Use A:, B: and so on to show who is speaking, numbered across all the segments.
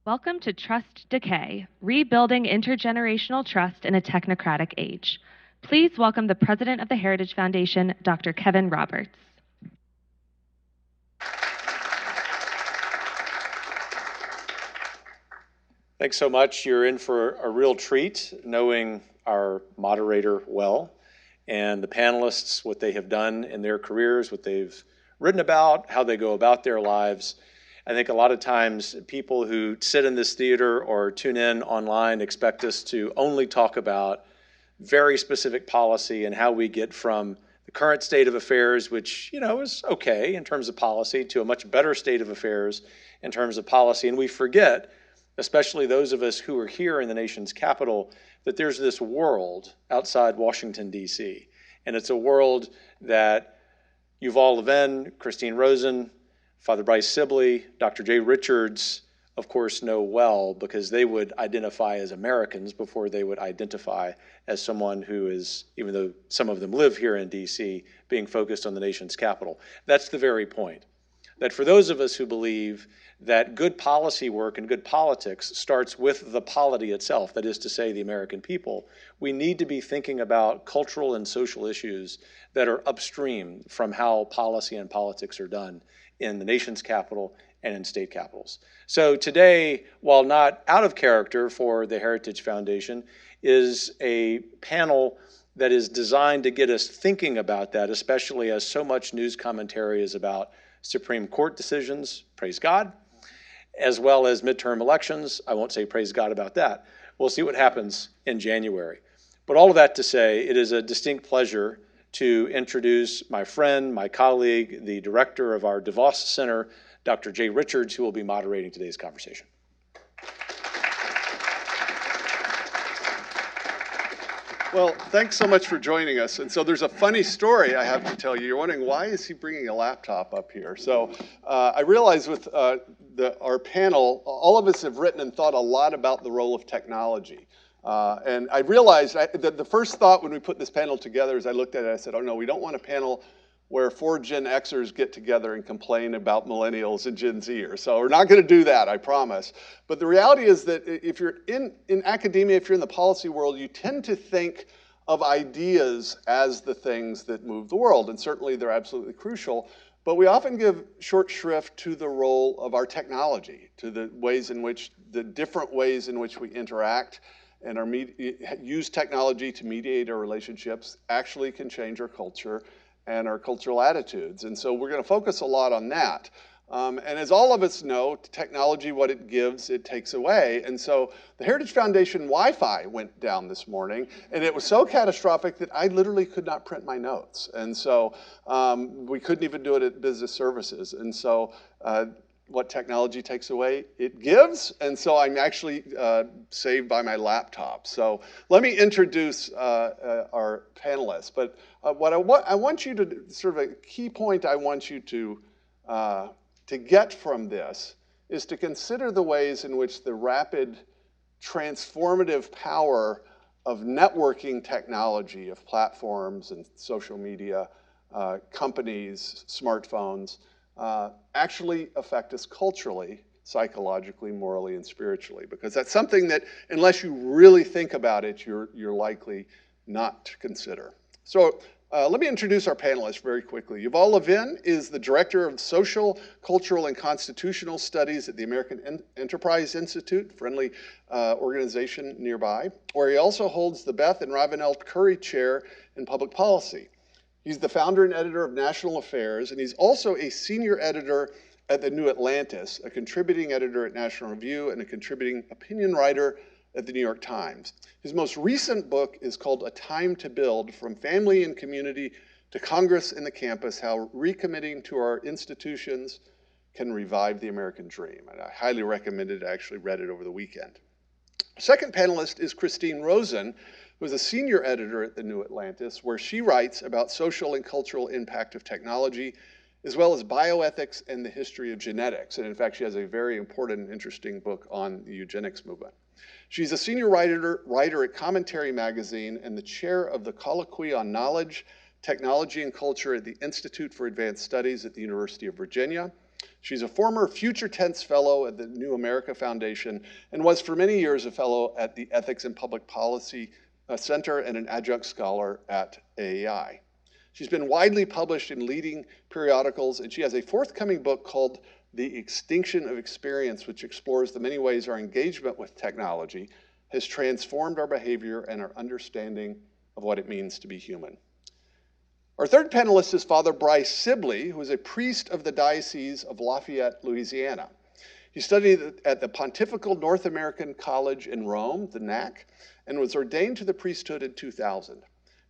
A: Welcome to Trust Decay, Rebuilding Intergenerational Trust in a Technocratic Age. Please welcome the President of the Heritage Foundation, Dr. Kevin Roberts.
B: Thanks so much. You're in for a real treat knowing our moderator well and the panelists, what they have done in their careers, what they've written about, how they go about their lives. I think a lot of times people who sit in this theater or tune in online expect us to only talk about very specific policy and how we get from the current state of affairs, which is okay in terms of policy, to a much better state of affairs in terms of policy. And we forget, especially those of us who are here in the nation's capital, that there's this world outside Washington, D.C. And it's a world that Yuval Levin, Christine Rosen, Father Bryce Sibley, Dr. Jay Richards, of course, know well, because they would identify as Americans before they would identify as someone who is, even though some of them live here in D.C., being focused on the nation's capital. That's the very point. That for those of us who believe that good policy work and good politics starts with the polity itself, that is to say, the American people, we need to be thinking about cultural and social issues that are upstream from how policy and politics are done in the nation's capital and in state capitals. So today, while not out of character for the Heritage Foundation, is a panel that is designed to get us thinking about that, especially as so much news commentary is about Supreme Court decisions, praise God, as well as midterm elections. I won't say praise God about that. We'll see what happens in January. But all of that to say, it is a distinct pleasure to introduce my friend, my colleague, the director of our DeVos Center, Dr. Jay Richards, who will be moderating today's conversation.
C: Well, thanks so much for joining us. And so there's a funny story I have to tell you. You're wondering, why is he bringing a laptop up here? So I realize with our panel, all of us have written and thought a lot about the role of technology. And I realized that the first thought when we put this panel together, as I looked at it, I said, oh no, we don't want a panel where 4 Gen Xers get together and complain about millennials and Gen Zers. So we're not going to do that, I promise. But the reality is that if you're in academia, if you're in the policy world, you tend to think of ideas as the things that move the world. And certainly they're absolutely crucial. But we often give short shrift to the role of our technology, to the ways in which, the different ways in which we interact and use technology to mediate our relationships actually can change our culture and our cultural attitudes. And so we're going to focus a lot on that. And as all of us know, technology, what it gives, it takes away. And so the Heritage Foundation Wi-Fi went down this morning, and it was so catastrophic that I literally could not print my notes. And so we couldn't even do it at business services. And so what technology takes away, it gives. And so I'm actually saved by my laptop. So let me introduce our panelists. But what I want you to, sort of a key point I want you to get from this is to consider the ways in which the rapid transformative power of networking technology, of platforms and social media, companies, smartphones, actually affect us culturally, psychologically, morally, and spiritually. Because that's something that, unless you really think about it, you're likely not to consider. So let me introduce our panelists very quickly. Yuval Levin is the Director of Social, Cultural, and Constitutional Studies at the American Enterprise Institute, friendly organization nearby, where he also holds the Beth and Ravenel Curry Chair in Public Policy. He's the founder and editor of National Affairs, and he's also a senior editor at the New Atlantis, a contributing editor at National Review, and a contributing opinion writer at the New York Times. His most recent book is called A Time to Build, From Family and Community to Congress and the Campus, How Recommitting to Our Institutions Can Revive the American Dream. And I highly recommend it. I actually read it over the weekend. Second panelist is Christine Rosen, who is a senior editor at the New Atlantis, where she writes about social and cultural impact of technology, as well as bioethics and the history of genetics. And in fact, she has a very important and interesting book on the eugenics movement. She's a senior writer at Commentary Magazine and the chair of the Colloquy on Knowledge, Technology, and Culture at the Institute for Advanced Studies at the University of Virginia. She's a former Future Tense Fellow at the New America Foundation and was for many years a fellow at the Ethics and Public Policy Center and an adjunct scholar at AEI. She's been widely published in leading periodicals, and she has a forthcoming book called The Extinction of Experience, which explores the many ways our engagement with technology has transformed our behavior and our understanding of what it means to be human. Our third panelist is Father Bryce Sibley, who is a priest of the Diocese of Lafayette, Louisiana. He studied at the Pontifical North American College in Rome, the NAC, and was ordained to the priesthood in 2000.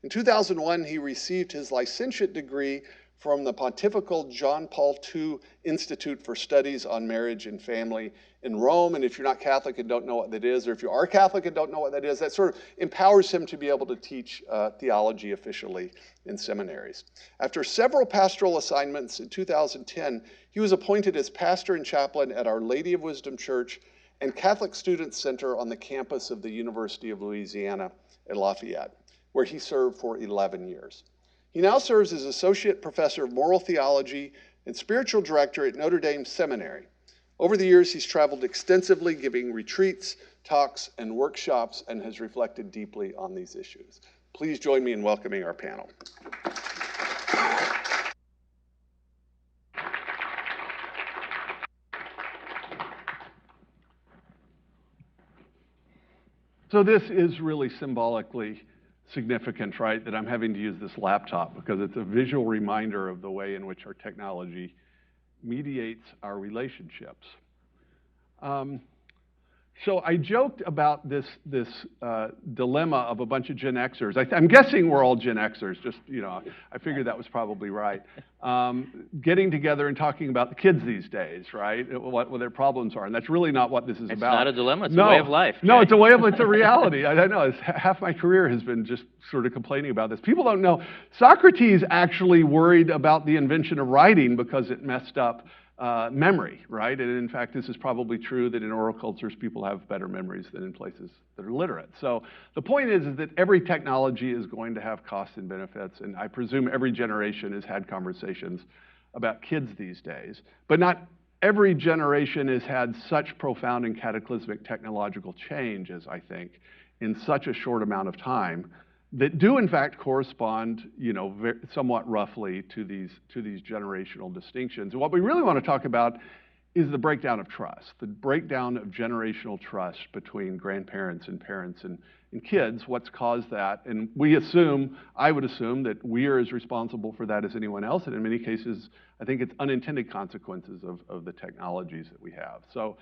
C: In 2001, he received his licentiate degree from the Pontifical John Paul II Institute for Studies on Marriage and Family in Rome. And if you're not Catholic and don't know what that is, or if you are Catholic and don't know what that is, that sort of empowers him to be able to teach theology officially in seminaries. After several pastoral assignments in 2010, he was appointed as pastor and chaplain at Our Lady of Wisdom Church and Catholic Students Center on the campus of the University of Louisiana at Lafayette, where he served for 11 years. He now serves as Associate Professor of Moral Theology and Spiritual Director at Notre Dame Seminary. Over the years, he's traveled extensively, giving retreats, talks, and workshops, and has reflected deeply on these issues. Please join me in welcoming our panel.
D: So this is really symbolically significant, right, that I'm having to use this laptop because it's a visual reminder of the way in which our technology mediates our relationships. So I joked about this dilemma of a bunch of Gen Xers. I'm guessing we're all Gen Xers, just, you know, I figured that was probably right. Getting together and talking about the kids these days, right? What their problems are. And that's really not what this is about.
E: It's not a dilemma, it's a way of life.
D: No, it's a reality. I know, half my career has been just sort of complaining about this. People don't know, Socrates actually worried about the invention of writing because it messed up memory, right? And in fact, this is probably true that in oral cultures, people have better memories than in places that are literate. So the point is that every technology is going to have costs and benefits, and I presume every generation has had conversations about kids these days, but not every generation has had such profound and cataclysmic technological change as I think in such a short amount of time that do in fact correspond, you know, somewhat roughly to these generational distinctions. And what we really want to talk about is the breakdown of trust, the breakdown of generational trust between grandparents and parents and kids, what's caused that. And I would assume that we are as responsible for that as anyone else, and in many cases, I think it's unintended consequences of the technologies that we have. So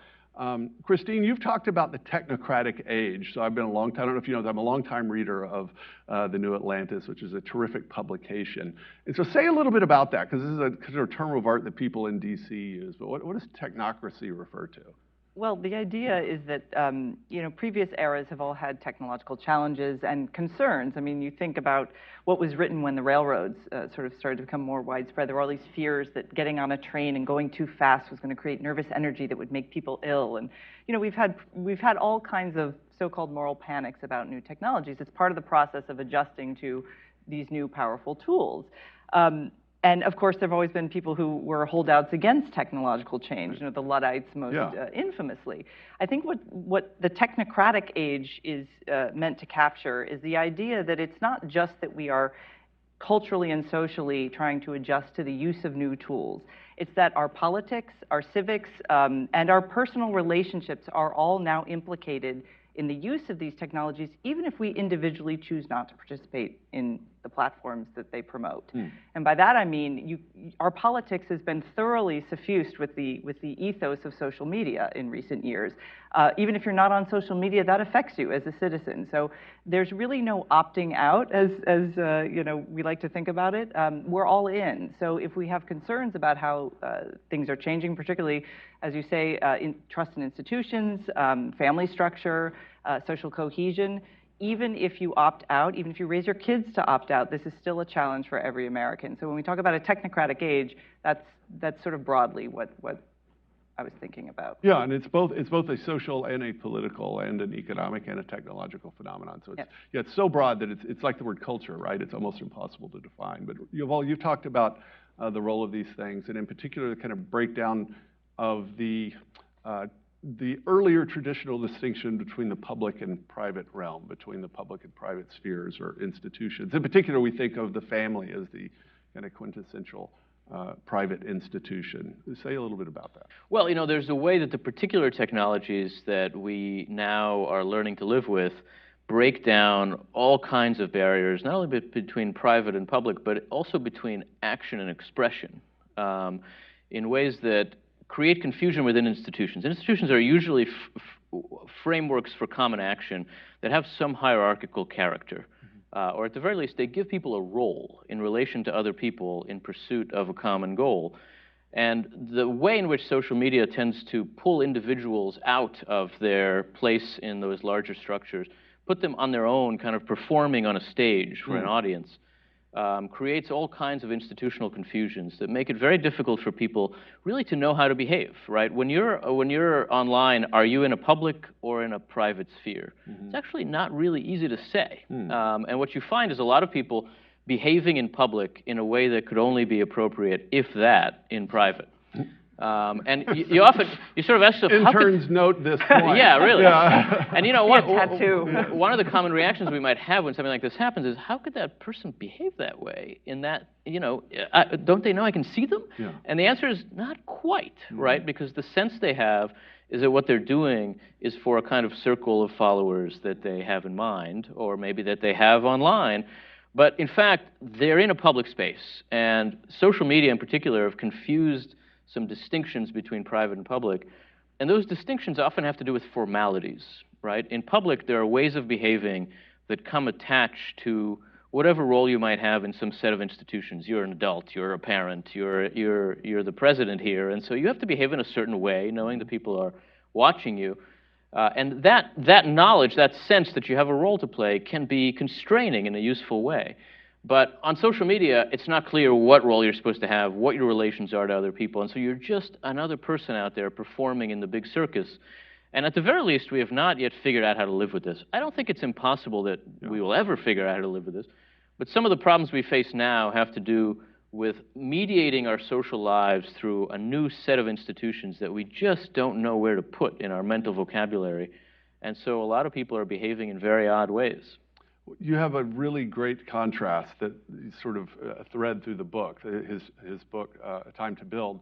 D: Christine, you've talked about the technocratic age. So I've been I don't know if you know, I'm a longtime reader of The New Atlantis, which is a terrific publication. And so say a little bit about that, because this is a sort of term of art that people in DC use. But what does technocracy refer to?
F: Well, the idea is that, you know, previous eras have all had technological challenges and concerns. I mean, you think about what was written when the railroads sort of started to become more widespread. There were all these fears that getting on a train and going too fast was going to create nervous energy that would make people ill. And, you know, we've had all kinds of so-called moral panics about new technologies. It's part of the process of adjusting to these new powerful tools. And of course, there have always been people who were holdouts against technological change, you know, the Luddites most infamously. I think what the technocratic age is meant to capture is the idea that it's not just that we are culturally and socially trying to adjust to the use of new tools. It's that our politics, our civics, and our personal relationships are all now implicated in the use of these technologies, even if we individually choose not to participate in the platforms that they promote. And by that I mean, our politics has been thoroughly suffused with the ethos of social media in recent years. Even if you're not on social media, that affects you as a citizen. So there's really no opting out, as you know, we like to think about it. We're all in. So if we have concerns about how things are changing, particularly, as you say, in trust in institutions, family structure, social cohesion, even if you opt out, even if you raise your kids to opt out, this is still a challenge for every American. So when we talk about a technocratic age, that's sort of broadly what I was thinking about.
D: Yeah, and it's both a social and a political and an economic and a technological phenomenon. So it's so broad that it's like the word culture, right? It's almost impossible to define. But you've talked about the role of these things, and in particular the kind of breakdown of the earlier traditional distinction between the public and private realm, between the public and private spheres or institutions. In particular, we think of the family as the kind of quintessential private institution. Say a little bit about that.
E: Well, there's a way that the particular technologies that we now are learning to live with break down all kinds of barriers, not only between private and public, but also between action and expression, in ways that create confusion within institutions. Institutions are usually frameworks for common action that have some hierarchical character. Or at the very least, they give people a role in relation to other people in pursuit of a common goal. And the way in which social media tends to pull individuals out of their place in those larger structures, put them on their own, kind of performing on a stage for an audience, creates all kinds of institutional confusions that make it very difficult for people really to know how to behave, right? When you're online, are you in a public or in a private sphere? It's actually not really easy to say. And what you find is a lot of people behaving in public in a way that could only be appropriate, if that, in private. And you sort of ask yourself,
D: interns note this point.
E: Yeah, really. Yeah. And
F: tattoo.
E: one of the common reactions we might have when something like this happens is, how could that person behave that way? In that, don't they know I can see them?
D: Yeah.
E: And the answer is not quite, right? Because the sense they have is that what they're doing is for a kind of circle of followers that they have in mind, or maybe that they have online. But in fact, they're in a public space, and social media in particular have confused some distinctions between private and public, and those distinctions often have to do with formalities, right? In public, there are ways of behaving that come attached to whatever role you might have in some set of institutions. You're an adult, you're a parent, you're the president here, and so you have to behave in a certain way, knowing that people are watching you. And that knowledge, that sense that you have a role to play, can be constraining in a useful way. But on social media, it's not clear what role you're supposed to have, what your relations are to other people, and so you're just another person out there performing in the big circus. And at the very least, we have not yet figured out how to live with this. I don't think it's impossible that we will ever figure out how to live with this, but some of the problems we face now have to do with mediating our social lives through a new set of institutions that we just don't know where to put in our mental vocabulary. And so a lot of people are behaving in very odd ways.
D: You have a really great contrast that sort of thread through the book, his book, Time to Build,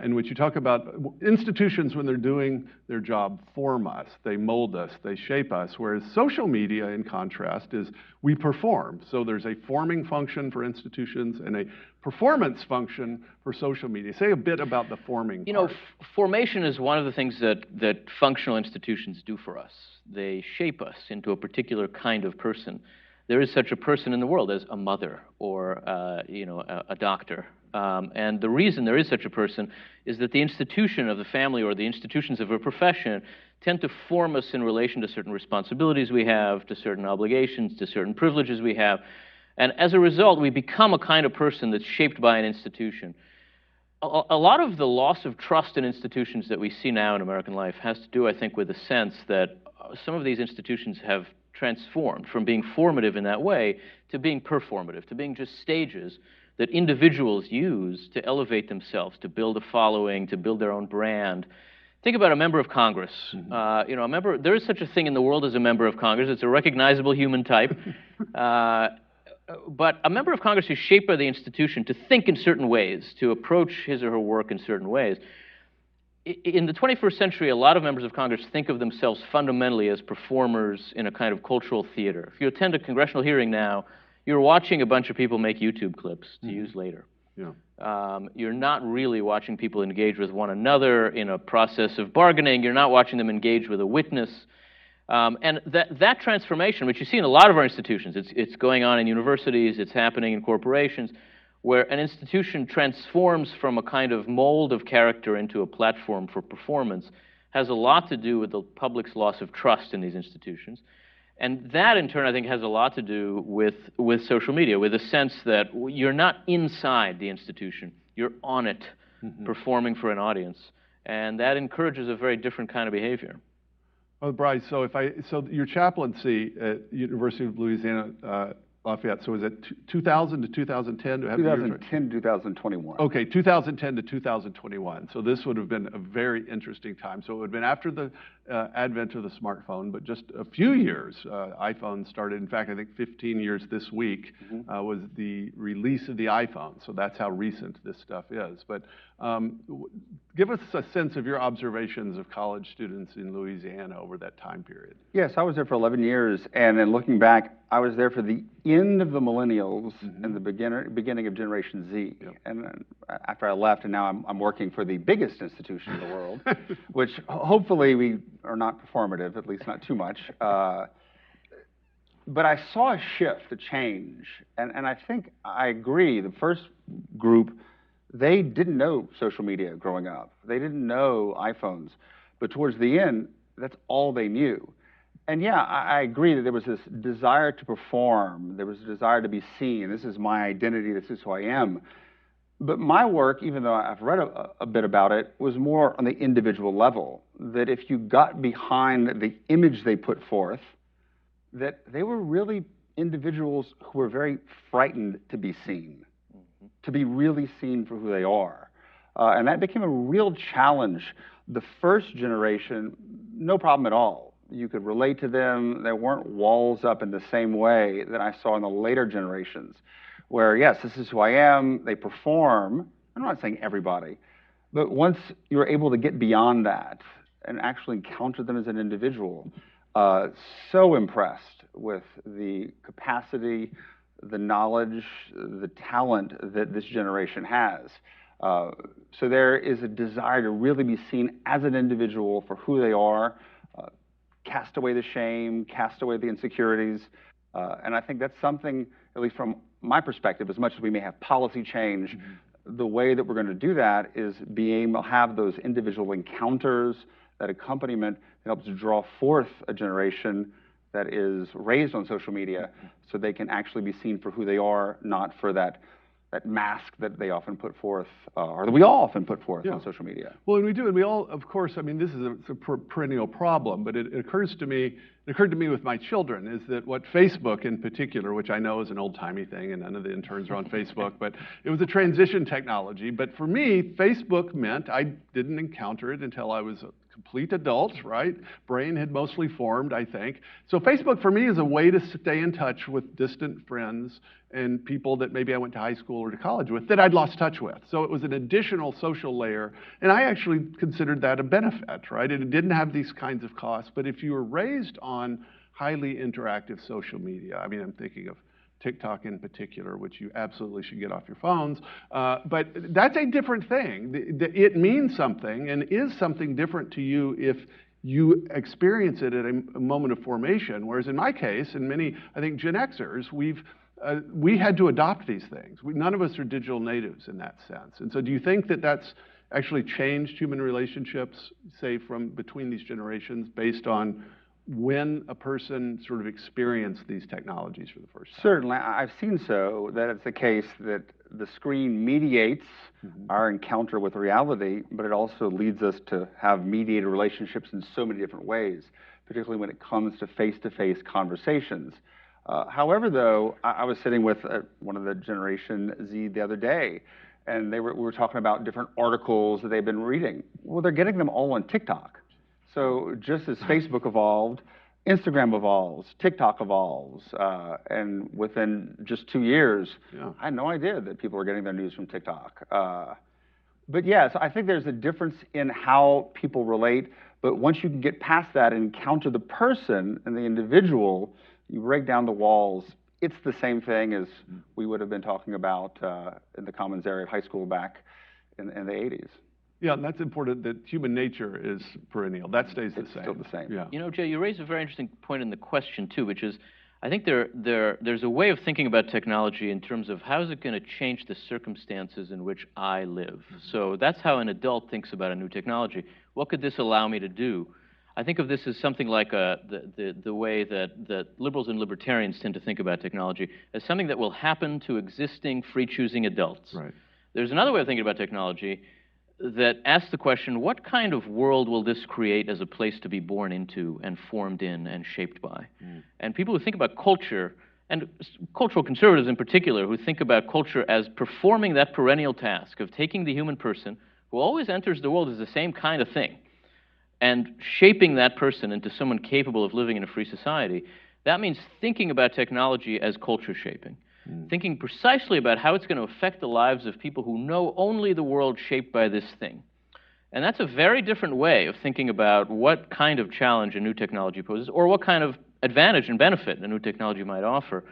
D: in which you talk about institutions when they're doing their job form us, they mold us, they shape us, whereas social media, in contrast, is we perform. So there's a forming function for institutions and a performance function for social media. Say a bit about the forming part.
E: Formation is one of the things that functional institutions do for us. They shape us into a particular kind of person. There is such a person in the world as a mother or a doctor. And the reason there is such a person is that the institution of the family or the institutions of a profession tend to form us in relation to certain responsibilities we have, to certain obligations, to certain privileges we have. And as a result, we become a kind of person that's shaped by an institution. A lot of the loss of trust in institutions that we see now in American life has to do, I think, with the sense that some of these institutions have transformed from being formative in that way to being performative, to being just stages that individuals use to elevate themselves, to build a following, to build their own brand. Think about a member of Congress. There is such a thing in the world as a member of Congress. It's a recognizable human type. But a member of Congress is shaped by the institution to think in certain ways, to approach his or her work in certain ways. In the 21st century, a lot of members of Congress think of themselves fundamentally as performers in a kind of cultural theater. If you attend a congressional hearing now, you're watching a bunch of people make YouTube clips to use later. Yeah. You're not really watching people engage with one another in a process of bargaining. You're not watching them engage with a witness. And that transformation, which you see in a lot of our institutions, it's going on in universities, it's happening in corporations, where an institution transforms from a kind of mold of character into a platform for performance, has a lot to do with the public's loss of trust in these institutions. And that, in turn, I think, has a lot to do with social media, with a sense that you're not inside the institution, you're on it, performing for an audience. And that encourages a very different kind of behavior.
D: Well, Bryce, so your chaplaincy at University of Louisiana Lafayette. So is it 2000 to 2010? Do I have the years right?
G: 2010 to 2021.
D: Okay, 2010 to 2021. So this would have been a very interesting time. So it would have been after the advent of the smartphone, but just a few years. iPhone started, in fact, I think 15 years this week was the release of the iPhone. So that's how recent this stuff is. But give us a sense of your observations of college students in Louisiana over that time period.
G: Yes, I was there for 11 years, and then looking back, I was there for the end of the millennials and the beginning of Generation Z.
D: Yep.
G: And then after I left, and now I'm working for the biggest institution in the world, which hopefully we are not performative, at least not too much. But I saw a shift, a change, and I think I agree. The first group, they didn't know social media growing up. They didn't know iPhones. But towards the end, that's all they knew. And yeah, I agree that there was this desire to perform. There was a desire to be seen. This is my identity. This is who I am. But my work, even though I've read a bit about it, was more on the individual level. That if you got behind the image they put forth, that they were really individuals who were very frightened to be seen, to be really seen for who they are. And that became a real challenge. The first generation, no problem at all. You could relate to them. There weren't walls up in the same way that I saw in the later generations, where, yes, this is who I am. They perform. I'm not saying everybody, but once you're able to get beyond that and actually encounter them as an individual, so impressed with the capacity, the knowledge, the talent that this generation has. So there is a desire to really be seen as an individual for who they are, cast away the shame, cast away the insecurities. And I think that's something, at least from my perspective, as much as we may have policy change, the way that we're going to do that is being able to have those individual encounters, that accompaniment that helps draw forth a generation that is raised on social media so they can actually be seen for who they are, not for that mask that they often put forth, or that we all often put forth on social media.
D: Well, and we do, and we all, of course, I mean, this is a perennial problem, but it occurred to me with my children, is that what Facebook in particular, which I know is an old-timey thing, and none of the interns are on Facebook, but it was a transition technology. But for me, Facebook meant I didn't encounter it until I was a complete adult, right? Brain had mostly formed, I think. So Facebook for me is a way to stay in touch with distant friends and people that maybe I went to high school or to college with that I'd lost touch with. So it was an additional social layer, and I actually considered that a benefit, right? And it didn't have these kinds of costs, but if you were raised on highly interactive social media, I mean, I'm thinking of TikTok in particular, which you absolutely should get off your phones. But that's a different thing. It means something and is something different to you if you experience it at a moment of formation. Whereas in my case, and many, I think, Gen Xers, we had to adopt these things. None of us are digital natives in that sense. And so do you think that that's actually changed human relationships, say, from between these generations based on when a person sort of experienced these technologies for the first time?
G: Certainly, I've seen so that it's the case that the screen mediates our encounter with reality, but it also leads us to have mediated relationships in so many different ways, particularly when it comes to face-to-face conversations. However, though, I was sitting with one of the Generation Z the other day, and we were talking about different articles that they've been reading. Well, they're getting them all on TikTok. So just as Facebook evolved, Instagram evolves, TikTok evolves, and within just 2 years, I had no idea that people were getting their news from TikTok. But yes, I think there's a difference in how people relate, but once you can get past that and encounter the person and the individual, you break down the walls. It's the same thing as we would have been talking about in the commons area of high school back in the 80s.
D: Yeah, and that's important, that human nature is perennial. That stays the same.
G: It's still the same.
D: Yeah.
E: You know, Jay, you raise a very interesting point in the question, too, which is, I think there's a way of thinking about technology in terms of how is it going to change the circumstances in which I live. So that's how an adult thinks about a new technology. What could this allow me to do? I think of this as something like the way that liberals and libertarians tend to think about technology, as something that will happen to existing free-choosing adults.
D: Right.
E: There's another way of thinking about technology that asks the question, what kind of world will this create as a place to be born into and formed in and shaped by? And people who think about culture and cultural conservatives in particular, who think about culture as performing that perennial task of taking the human person who always enters the world as the same kind of thing and shaping that person into someone capable of living in a free society. That means thinking about technology as culture shaping, thinking precisely about how it's going to affect the lives of people who know only the world shaped by this thing. And that's a very different way of thinking about what kind of challenge a new technology poses, or what kind of advantage and benefit a new technology might offer,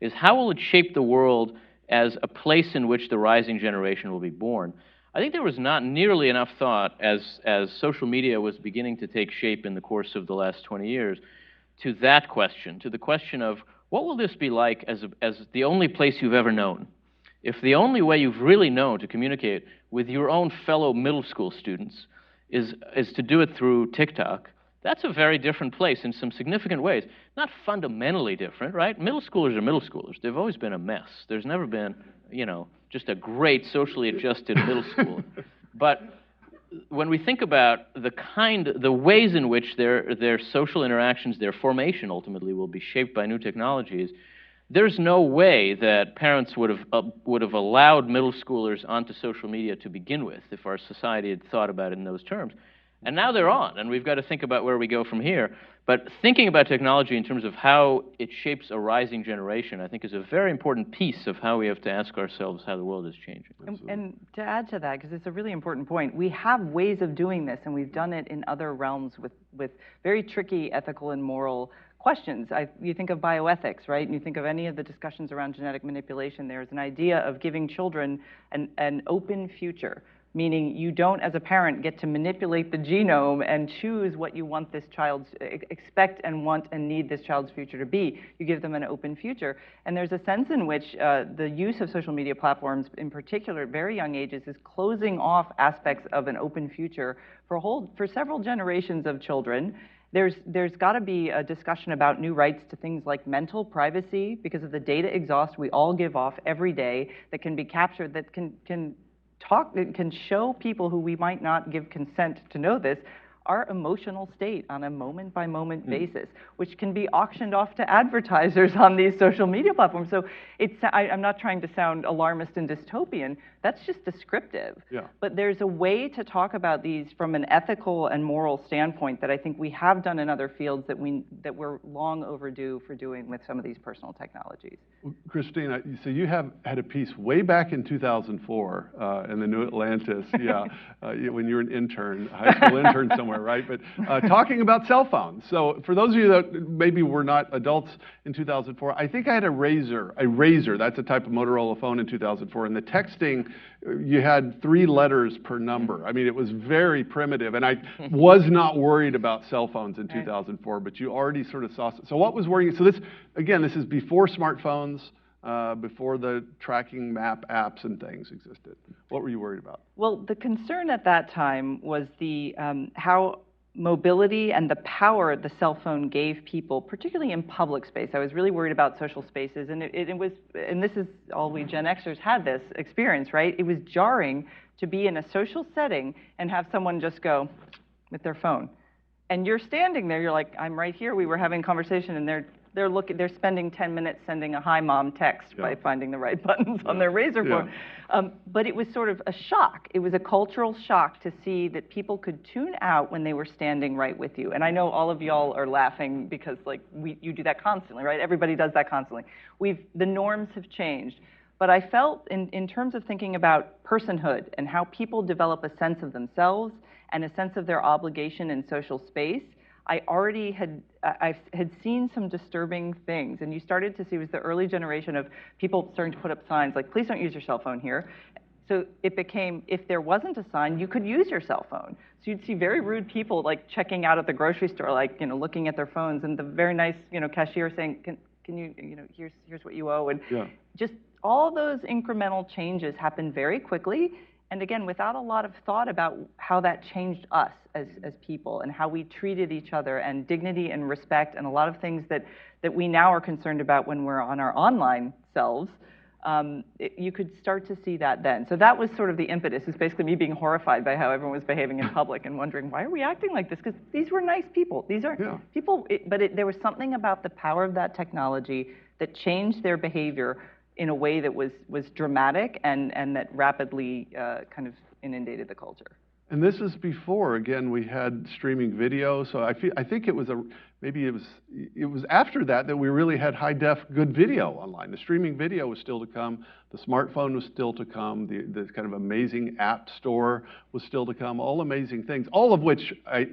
E: is how will it shape the world as a place in which the rising generation will be born. I think there was not nearly enough thought as social media was beginning to take shape in the course of the last 20 years to that question, to the question of what will this be like as the only place you've ever known? If the only way you've really known to communicate with your own fellow middle school students is to do it through TikTok, that's a very different place in some significant ways. Not fundamentally different, right? Middle schoolers are middle schoolers. They've always been a mess. There's never been, just a great socially adjusted middle school. But when we think about the ways in which their social interactions, their formation ultimately will be shaped by new technologies, there's no way that parents would have allowed middle schoolers onto social media to begin with if our society had thought about it in those terms. And now they're on, and we've got to think about where we go from here. But thinking about technology in terms of how it shapes a rising generation, I think, is a very important piece of how we have to ask ourselves how the world is changing.
F: And to add to that, because it's a really important point, we have ways of doing this, and we've done it in other realms with very tricky ethical and moral questions. You think of bioethics, right? And you think of any of the discussions around genetic manipulation, there's an idea of giving children an open future, meaning you don't, as a parent, get to manipulate the genome and choose what you want this child's, expect and want and need this child's future to be. You give them an open future. And there's a sense in which the use of social media platforms, in particular at very young ages, is closing off aspects of an open future for several generations of children. There's got to be a discussion about new rights to things like mental privacy because of the data exhaust we all give off every day that can be captured, that can show people who we might not give consent to know this, our emotional state on a moment-by-moment basis, which can be auctioned off to advertisers on these social media platforms. So I'm not trying to sound alarmist and dystopian. That's just descriptive.
D: Yeah.
F: But there's a way to talk about these from an ethical and moral standpoint that I think we have done in other fields that we're long overdue for doing with some of these personal technologies.
D: Christina, so you have had a piece way back in 2004 in the New Atlantis, when you were an intern, high school intern somewhere, right? But talking about cell phones. So for those of you that maybe were not adults in 2004, I think I had a Razor, that's a type of Motorola phone in 2004, and the texting, you had 3 letters per number. I mean, it was very primitive, and I was not worried about cell phones in 2004, but you already sort of saw. So what was worrying? So this is before smartphones, before the tracking map apps and things existed. What were you worried about?
F: Well, the concern at that time was how mobility and the power the cell phone gave people, particularly in public space. I was really worried about social spaces, and and this is all we Gen Xers had this experience, right? It was jarring to be in a social setting and have someone just go with their phone. And you're standing there, you're like, I'm right here, we were having a conversation, and they're spending 10 minutes sending a hi mom text by finding the right buttons on their Razor phone. But it was sort of a shock. It was a cultural shock to see that people could tune out when they were standing right with you. And I know all of y'all are laughing because you do that constantly, right? Everybody does that constantly. The norms have changed. But I felt in terms of thinking about personhood and how people develop a sense of themselves and a sense of their obligation in social space, I had seen some disturbing things, and you started to see, it was the early generation of people starting to put up signs like, please don't use your cell phone here. So it became, if there wasn't a sign, you could use your cell phone. So you'd see very rude people like checking out at the grocery store, like, looking at their phones, and the very nice, cashier saying, can you, here's what you owe, and just all those incremental changes happened very quickly. And again, without a lot of thought about how that changed us as people and how we treated each other, and dignity and respect, and a lot of things that we now are concerned about when we're on our online selves. you could start to see that then. So that was sort of the impetus, is basically me being horrified by how everyone was behaving in public and wondering, why are we acting like this? Because these were nice people. These are people, there was something about the power of that technology that changed their behavior in a way that was dramatic and that rapidly kind of inundated the culture.
D: And this is before, again, we had streaming video. So I think it was it was after that we really had high def good video online. The streaming video was still to come. The smartphone was still to come. The kind of amazing app store was still to come. All amazing things, all of which I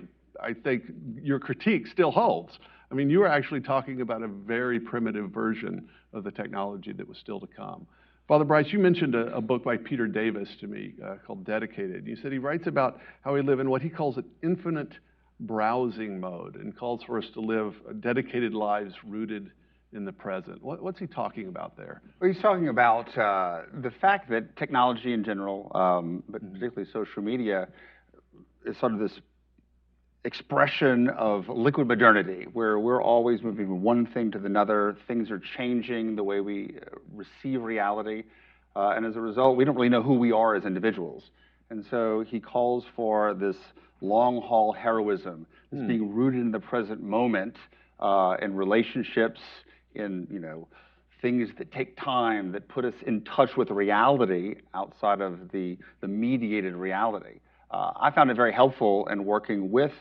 D: think your critique still holds. I mean, you were actually talking about a very primitive version of the technology that was still to come. Father Bryce, you mentioned a book by Peter Davis to me called Dedicated. You said he writes about how we live in what he calls an infinite browsing mode and calls for us to live dedicated lives rooted in the present. What's he talking about there?
G: Well, he's talking about the fact that technology in general, but particularly social media, is sort of this expression of liquid modernity, where we're always moving from one thing to another. Things are changing the way we receive reality, and as a result, we don't really know who we are as individuals. And so he calls for this long-haul heroism, this being rooted in the present moment, in relationships, in things that take time, that put us in touch with reality outside of the mediated reality. I found it very helpful in working with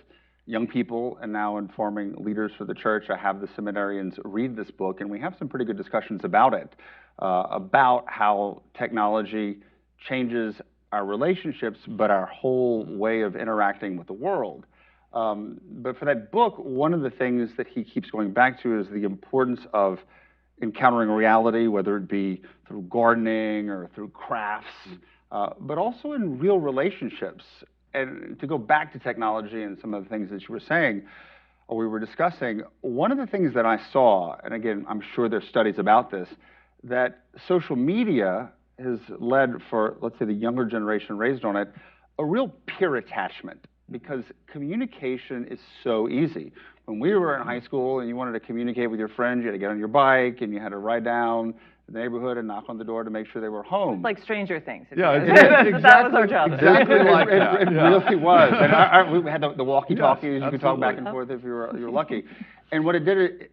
G: young people and now informing leaders for the church. I have the seminarians read this book, and we have some pretty good discussions about it, about how technology changes our relationships, but our whole way of interacting with the world. But for that book, one of the things that he keeps going back to is the importance of encountering reality, whether it be through gardening or through crafts, but also in real relationships. And to go back to technology and some of the things that you were saying, or we were discussing, one of the things that I saw, and again, I'm sure there's studies about this, that social media has led for, let's say, the younger generation raised on it, a real peer attachment, because communication is so easy. When we were in high school and you wanted to communicate with your friends, you had to get on your bike and you had to ride down the neighborhood and knock on the door to make sure they were home.
F: It's like Stranger Things.
D: Yeah,
F: exactly, that was our job.
D: Exactly like that.
G: It really was. And we had the walkie-talkies. You could talk back and forth if you were lucky. And what it did,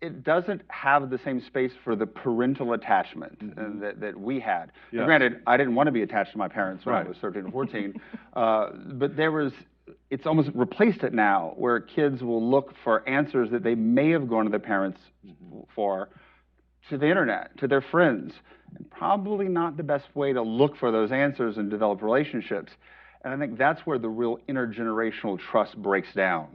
G: it doesn't have the same space for the parental attachment that we had.
D: Yes.
G: Granted, I didn't want to be attached to my parents when I was 13 or 14, but it's almost replaced it now, where kids will look for answers that they may have gone to their parents for, to the internet, to their friends, and probably not the best way to look for those answers and develop relationships. And I think that's where the real intergenerational trust breaks down.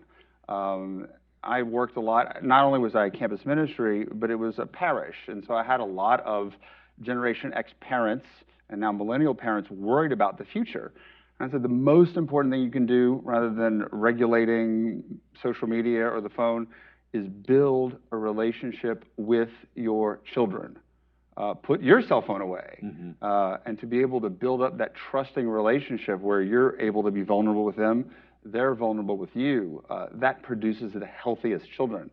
G: I worked a lot, not only was I a campus ministry, but it was a parish. And so I had a lot of Generation X parents and now millennial parents worried about the future. And I said the most important thing you can do, rather than regulating social media or the phone, is build a relationship with your children. Put your cell phone away, and to be able to build up that trusting relationship where you're able to be vulnerable with them, they're vulnerable with you, that produces the healthiest children.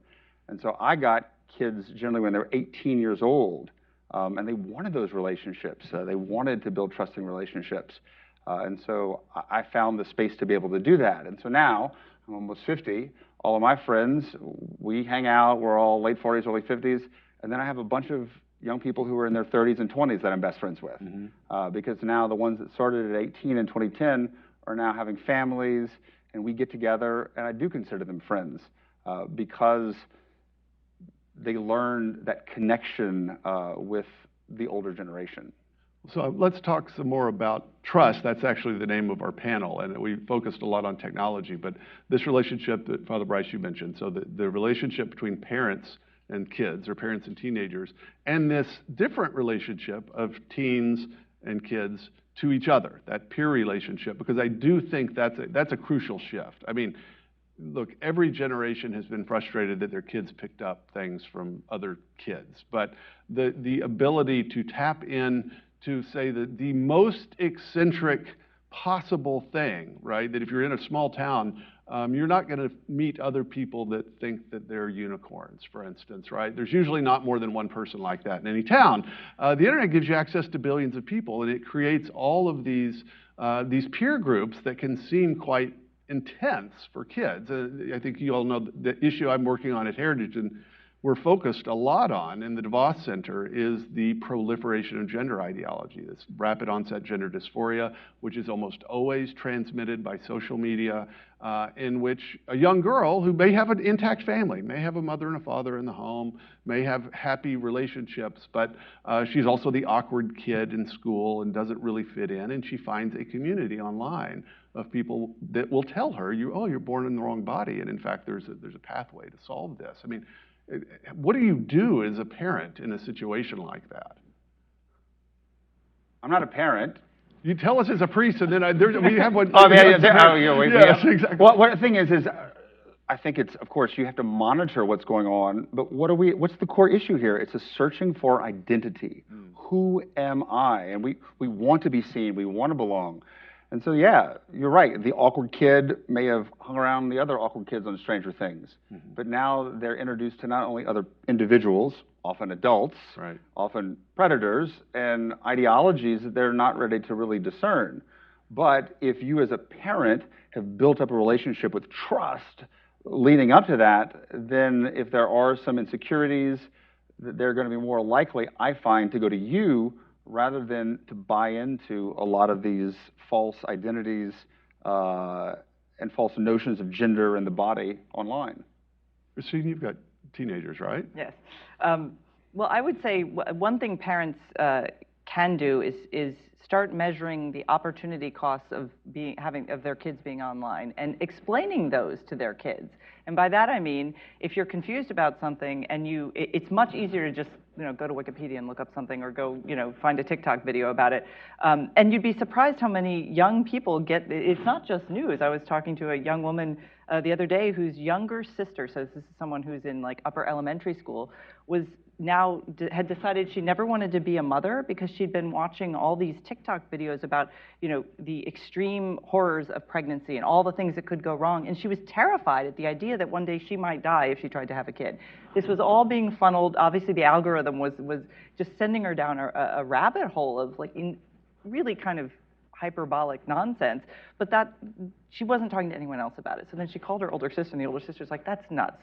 G: And so I got kids generally when they were 18 years old, and they wanted those relationships. They wanted to build trusting relationships. And so I found the space to be able to do that. And so now, I'm almost 50, all of my friends, we hang out, we're all late 40s, early 50s, and then I have a bunch of young people who are in their 30s and 20s that I'm best friends with. Because now the ones that started at 18 in 2010 are now having families, and we get together, and I do consider them friends, because they learned that connection with the older generation.
D: So let's talk some more about trust. That's actually the name of our panel, and we focused a lot on technology, but this relationship that Father Bryce, you mentioned, so the relationship between parents and kids, or parents and teenagers, and this different relationship of teens and kids to each other, that peer relationship, because I do think that's a crucial shift. I mean, look, every generation has been frustrated that their kids picked up things from other kids, but the ability to tap in to say that the most eccentric possible thing, right? That if you're in a small town, you're not going to meet other people that think that they're unicorns, for instance, right? There's usually not more than one person like that in any town. The internet gives you access to billions of people, and it creates all of these peer groups that can seem quite intense for kids. I think you all know the issue I'm working on at Heritage, and we're focused a lot on in the DeVos Center, is the proliferation of gender ideology, this rapid onset gender dysphoria, which is almost always transmitted by social media, in which a young girl who may have an intact family, may have a mother and a father in the home, may have happy relationships, but she's also the awkward kid in school and doesn't really fit in, and she finds a community online of people that will tell her, you're born in the wrong body, and in fact, there's a pathway to solve this. I mean, what do you do as a parent in a situation like that?
G: I'm not a parent.
D: You tell us as a priest, and then we have one.
G: Yes,
D: exactly.
G: Well, what the thing is I think it's, of course, you have to monitor what's going on, but what's the core issue here? It's a searching for identity. Who am I? And we want to be seen, we want to belong. And so, yeah, you're right. The awkward kid may have hung around the other awkward kids on Stranger Things, but now they're introduced to not only other individuals, often adults,
D: right,
G: often predators, and ideologies that they're not ready to really discern. But if you as a parent have built up a relationship with trust leading up to that, then if there are some insecurities, they're going to be more likely, I find, to go to you rather than to buy into a lot of these false identities and false notions of gender and the body online.
D: Christine, you've got teenagers, right?
F: Yes. Well, I would say one thing parents can do is start measuring the opportunity costs of their kids being online and explaining those to their kids. And by that I mean, if you're confused about something and it's much easier to just go to Wikipedia and look up something, or go find a TikTok video about it. And you'd be surprised how many young people it's not just news. I was talking to a young woman the other day whose younger sister, so this is someone who's in like upper elementary school, had decided she never wanted to be a mother because she'd been watching all these TikTok videos about the extreme horrors of pregnancy and all the things that could go wrong, and she was terrified at the idea that one day she might die if she tried to have a kid. This was all being funneled. Obviously, the algorithm was just sending her down a rabbit hole of really kind of hyperbolic nonsense, but she wasn't talking to anyone else about it. So then she called her older sister, and the older sister's like, "That's nuts.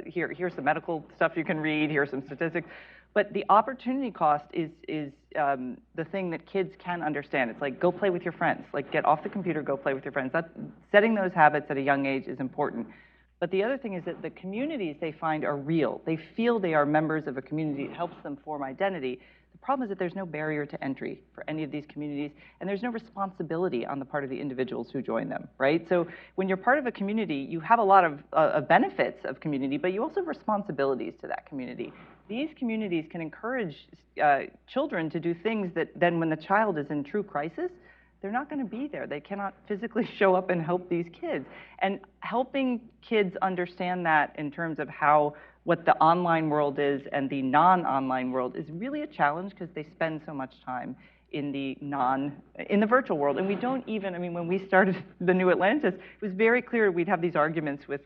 F: Here's some medical stuff you can read. Here's some statistics." But the opportunity cost is the thing that kids can understand. It's like, go play with your friends. Like, get off the computer, go play with your friends. Setting those habits at a young age is important. But the other thing is that the communities they find are real. They feel they are members of a community. It helps them form identity. The problem is that there's no barrier to entry for any of these communities, and there's no responsibility on the part of the individuals who join them, right? So when you're part of a community, you have a lot of benefits of community, but you also have responsibilities to that community. These communities can encourage children to do things that then when the child is in true crisis, they're not going to be there. They cannot physically show up and help these kids. And helping kids understand that in terms of what the online world is and the non-online world is really a challenge, because they spend so much time in the virtual world. And we don't even, when we started the New Atlantis, it was very clear we'd have these arguments with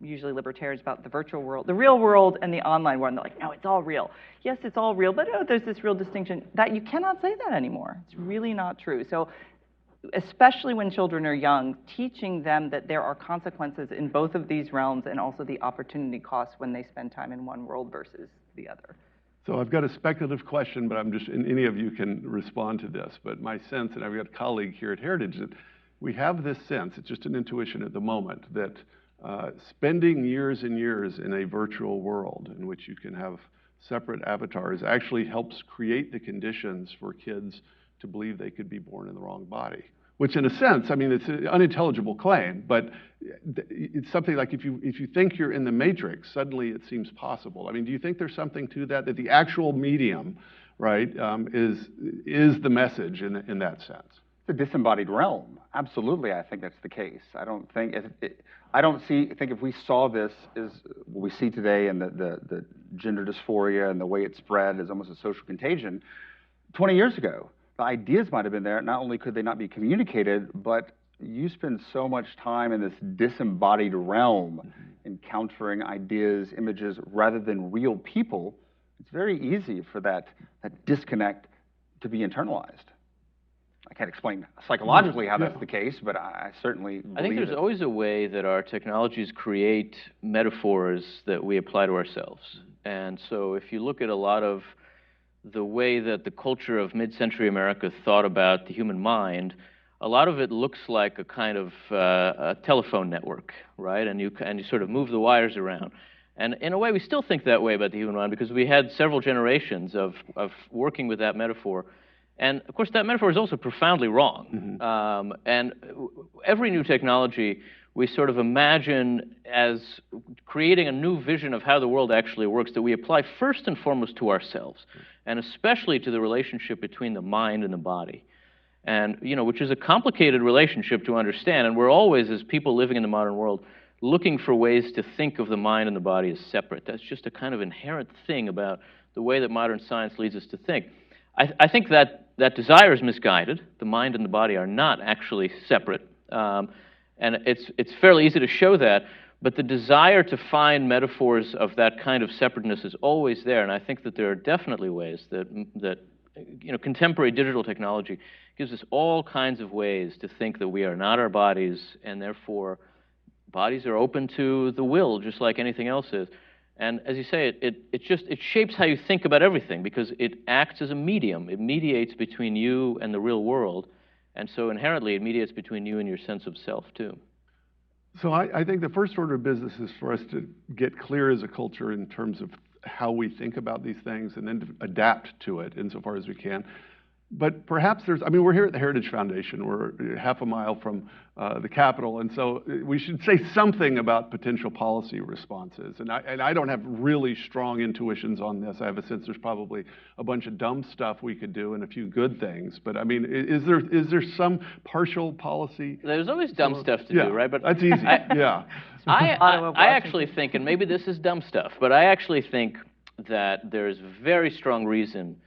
F: usually libertarians about the virtual world, the real world, and the online world. And they're like, no, it's all real. Yes, it's all real, but there's this real distinction. That you cannot say that anymore. It's really not true. So especially when children are young, teaching them that there are consequences in both of these realms, and also the opportunity costs when they spend time in one world versus the other.
D: So I've got a speculative question, but and any of you can respond to this, but my sense, and I've got a colleague here at Heritage, that we have this sense, it's just an intuition at the moment, that spending years and years in a virtual world in which you can have separate avatars actually helps create the conditions for kids to believe they could be born in the wrong body. Which in a sense, it's an unintelligible claim, but it's something like if you think you're in the Matrix, suddenly it seems possible. Do you think there's something to that the actual medium, right, is the message in that sense?
G: The disembodied realm, absolutely. I think that's the case. I don't think if we saw this as what we see today, and the gender dysphoria and the way it spread as almost a social contagion 20 years ago. the ideas might have been there. Not only could they not be communicated, but you spend so much time in this disembodied realm, encountering ideas, images, rather than real people. It's very easy for that disconnect to be internalized. I can't explain psychologically how that's the case, but I certainly believe
E: I think there's always a way that our technologies create metaphors that we apply to ourselves. And so if you look at a lot of the way that the culture of mid-century America thought about the human mind, a lot of it looks like a kind of a telephone network, right? And you sort of move the wires around. And in a way, we still think that way about the human mind because we had several generations of working with that metaphor. And of course, that metaphor is also profoundly wrong. And every new technology, we sort of imagine as creating a new vision of how the world actually works that we apply first and foremost to ourselves, and especially to the relationship between the mind and the body. And, which is a complicated relationship to understand. And we're always, as people living in the modern world, looking for ways to think of the mind and the body as separate. That's just a kind of inherent thing about the way that modern science leads us to think. I think that desire is misguided. The mind and the body are not actually separate. And it's fairly easy to show that. But the desire to find metaphors of that kind of separateness is always there. And I think that there are definitely ways that contemporary digital technology gives us all kinds of ways to think that we are not our bodies, and therefore bodies are open to the will, just like anything else is. And as you say, it shapes how you think about everything because it acts as a medium. It mediates between you and the real world, and so inherently it mediates between you and your sense of self too.
D: So I think the first order of business is for us to get clear as a culture in terms of how we think about these things and then to adapt to it insofar as we can. But perhaps we're here at the Heritage Foundation. We're half a mile from the Capitol, and so we should say something about potential policy responses. And I don't have really strong intuitions on this. I have a sense there's probably a bunch of dumb stuff we could do and a few good things. But I mean, is there some partial policy?
E: There's always dumb stuff to do, right?
D: But that's easy.
E: I actually think, and maybe this is dumb stuff, but I actually think that there's very strong reason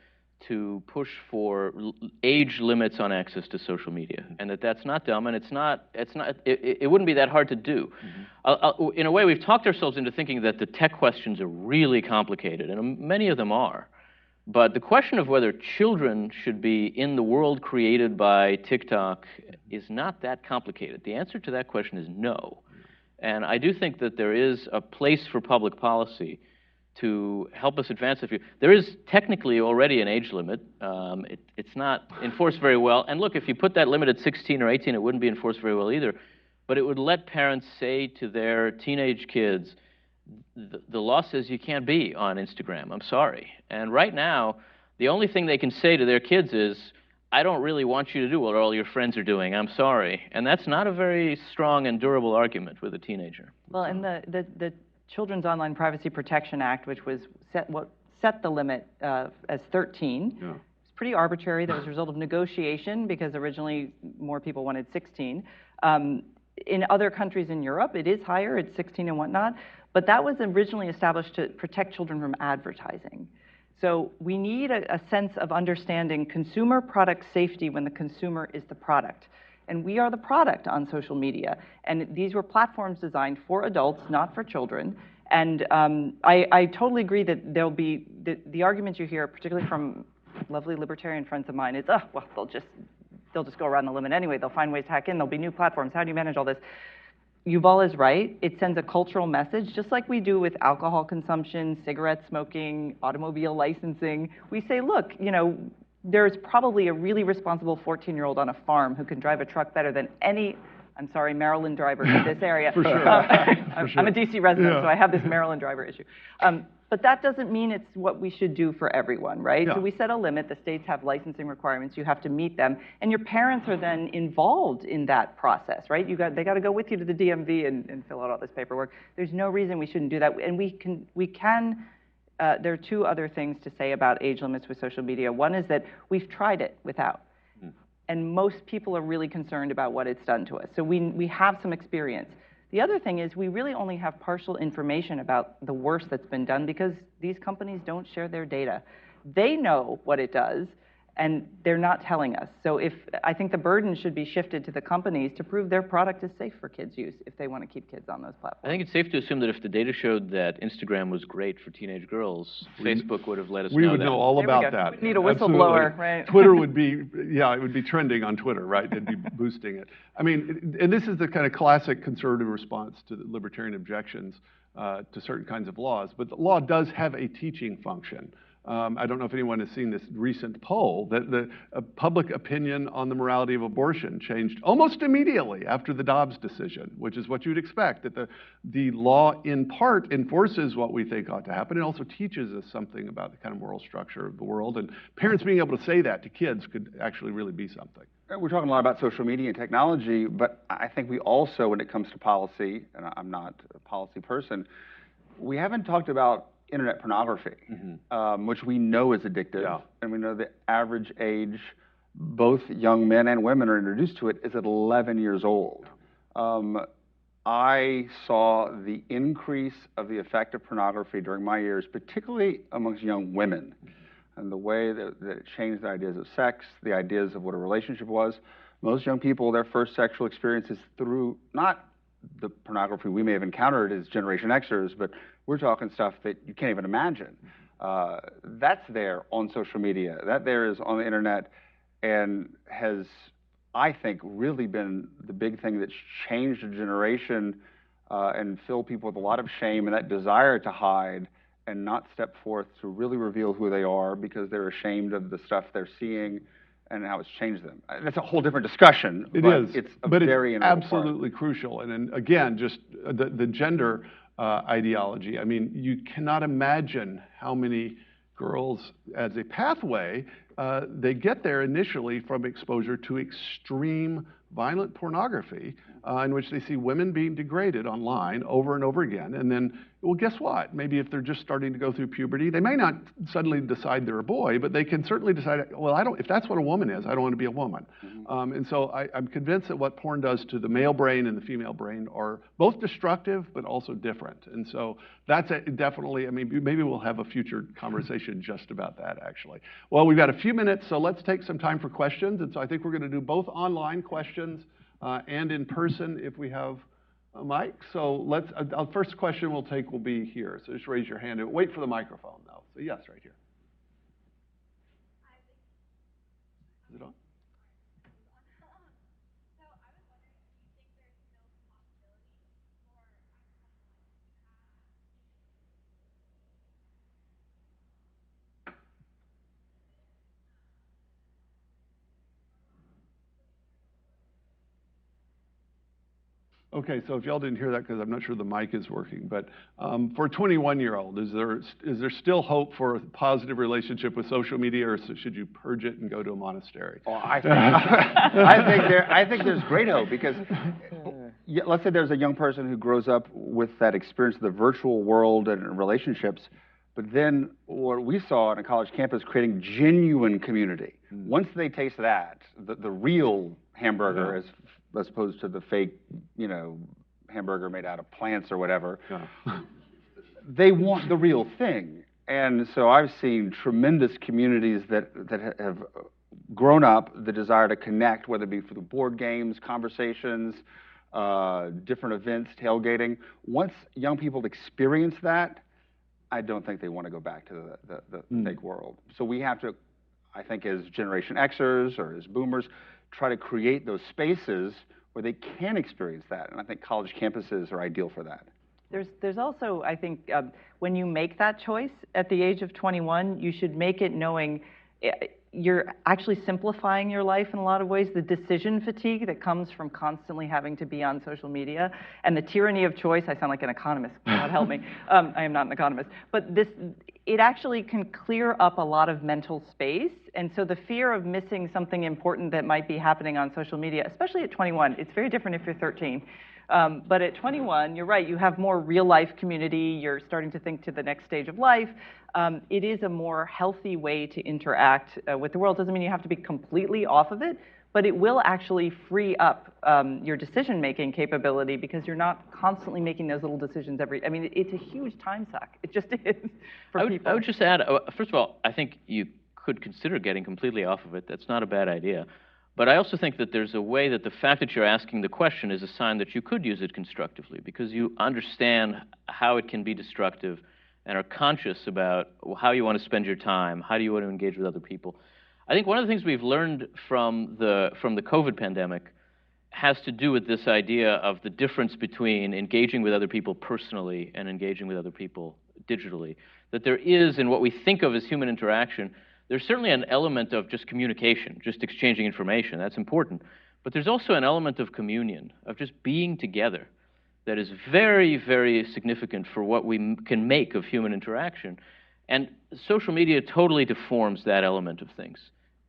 E: to push for age limits on access to social media, and that's not dumb, and it wouldn't be that hard to do. In a way, we've talked ourselves into thinking that the tech questions are really complicated, and many of them are. But the question of whether children should be in the world created by TikTok is not that complicated. The answer to that question is no. And I do think that there is a place for public policy to help us advance the future. There is technically already an age limit. It's not enforced very well. And look, if you put that limit at 16 or 18, it wouldn't be enforced very well either. But it would let parents say to their teenage kids, the law says you can't be on Instagram. I'm sorry. And right now, the only thing they can say to their kids is, I don't really want you to do what all your friends are doing. I'm sorry. And that's not a very strong and durable argument with a teenager.
F: Well, and the Children's Online Privacy Protection Act, which was set the limit as 13. Yeah. It's pretty arbitrary. That was a result of negotiation because originally more people wanted 16. In other countries in Europe, it is higher. It's 16 and whatnot. But that was originally established to protect children from advertising. So we need a sense of understanding consumer product safety when the consumer is the product. And we are the product on social media. And these were platforms designed for adults, not for children. And I totally agree that there'll be, the arguments you hear, particularly from lovely libertarian friends of mine, is, oh, well, they'll just go around the limit anyway. They'll find ways to hack in. There'll be new platforms. How do you manage all this? Yuval is right. It sends a cultural message, just like we do with alcohol consumption, cigarette smoking, automobile licensing. We say, look, there's probably a really responsible 14-year-old on a farm who can drive a truck better than any, I'm sorry, Maryland driver in this area.
D: For sure.
F: I'm a DC resident, so I have this Maryland driver issue. But that doesn't mean it's what we should do for everyone, right? Yeah. So we set a limit. The states have licensing requirements. You have to meet them. And your parents are then involved in that process, right? They got to go with you to the DMV and fill out all this paperwork. There's no reason we shouldn't do that. And there are two other things to say about age limits with social media. One is that we've tried it without. And most people are really concerned about what it's done to us. So we have some experience. The other thing is we really only have partial information about the worst that's been done because these companies don't share their data. They know what it does, And they're not telling us. So I think the burden should be shifted to the companies to prove their product is safe for kids' use if they want to keep kids on those platforms.
E: I think it's safe to assume that if the data showed that Instagram was great for teenage girls, Facebook would have let us know that.
D: We would know all about that.
F: We need a whistleblower,
D: Absolutely.
F: right?
D: Twitter would be, yeah, it would be trending on Twitter, right? It'd be boosting it. I mean, and this is the kind of classic conservative response to the libertarian objections to certain kinds of laws. But the law does have a teaching function. I don't know if anyone has seen this recent poll that the public opinion on the morality of abortion changed almost immediately after the Dobbs decision, which is what you'd expect, that the law in part enforces what we think ought to happen. It also teaches us something about the kind of moral structure of the world, and parents being able to say that to kids could actually really be something.
G: We're talking a lot about social media and technology, but I think we also, when it comes to policy, and I'm not a policy person, we haven't talked about internet pornography, which we know is addictive.
D: Yeah.
G: And we know the average age, both young men and women are introduced to it, is at 11 years old. I saw the increase of the effect of pornography during my years, particularly amongst young women, and the way that it changed the ideas of sex, the ideas of what a relationship was. Most young people, their first sexual experiences through not the pornography we may have encountered as Generation Xers, but we're talking stuff that you can't even imagine. That's there on social media. That there is on the internet and has, I think, really been the big thing that's changed a generation and filled people with a lot of shame and that desire to hide and not step forth to really reveal who they are because they're ashamed of the stuff they're seeing and how it's changed them. That's a whole different discussion.
D: It
G: but
D: is,
G: it's a
D: but
G: very
D: it's
G: integral
D: absolutely crucial. And then again, just the gender ideology. I mean, you cannot imagine how many girls, as a pathway, they get there initially from exposure to extreme violent pornography in which they see women being degraded online over and over again. And then, well, guess what? Maybe if they're just starting to go through puberty, they may not suddenly decide they're a boy, but they can certainly decide, well, if that's what a woman is, I don't want to be a woman. And so I'm convinced that what porn does to the male brain and the female brain are both destructive, but also different. And so that's definitely, I mean, maybe we'll have a future conversation just about that, actually. Well, we've got a few minutes, so let's take some time for questions. And so I think we're going to do both online questions and in person if we have a mic. So let's, our first question we'll take will be here. So just raise your hand. Wait for the microphone, though. So yes, right here. Is it on? Okay, so if y'all didn't hear that, because I'm not sure the mic is working, but for a 21-year-old, is there still hope for a positive relationship with social media, or should you purge it and go to a monastery?
G: Oh, I think there's great hope because let's say there's a young person who grows up with that experience of the virtual world and relationships, but then what we saw on a college campus creating genuine community. Once they taste that, the real hamburger as opposed to the fake, hamburger made out of plants or whatever, they want the real thing. And so I've seen tremendous communities that have grown up, the desire to connect, whether it be through board games, conversations, different events, tailgating. Once young people experience that, I don't think they want to go back to the fake world. So we have to, I think, as Generation Xers or as boomers, try to create those spaces where they can experience that. And I think college campuses are ideal for that.
F: There's also, I think, when you make that choice at the age of 21, you should make it knowing you're actually simplifying your life in a lot of ways. The decision fatigue that comes from constantly having to be on social media and the tyranny of choice. I sound like an economist, God help me. I am not an economist. But it actually can clear up a lot of mental space. And so the fear of missing something important that might be happening on social media, especially at 21, it's very different if you're 13. But at 21, you're right, you have more real life community, you're starting to think to the next stage of life. It is a more healthy way to interact with the world. Doesn't mean you have to be completely off of it, but it will actually free up your decision-making capability because you're not constantly making those little decisions it's a huge time suck. It just is for people.
E: I would just add, first of all, I think you could consider getting completely off of it. That's not a bad idea. But I also think that there's a way that the fact that you're asking the question is a sign that you could use it constructively, because you understand how it can be destructive and are conscious about how you want to spend your time, how do you want to engage with other people. I think one of the things we've learned from the COVID pandemic has to do with this idea of the difference between engaging with other people personally and engaging with other people digitally. That there is, in what we think of as human interaction, there's certainly an element of just communication, just exchanging information. That's important. But there's also an element of communion, of just being together, that is very, very significant for what we can make of human interaction. And social media totally deforms that element of things.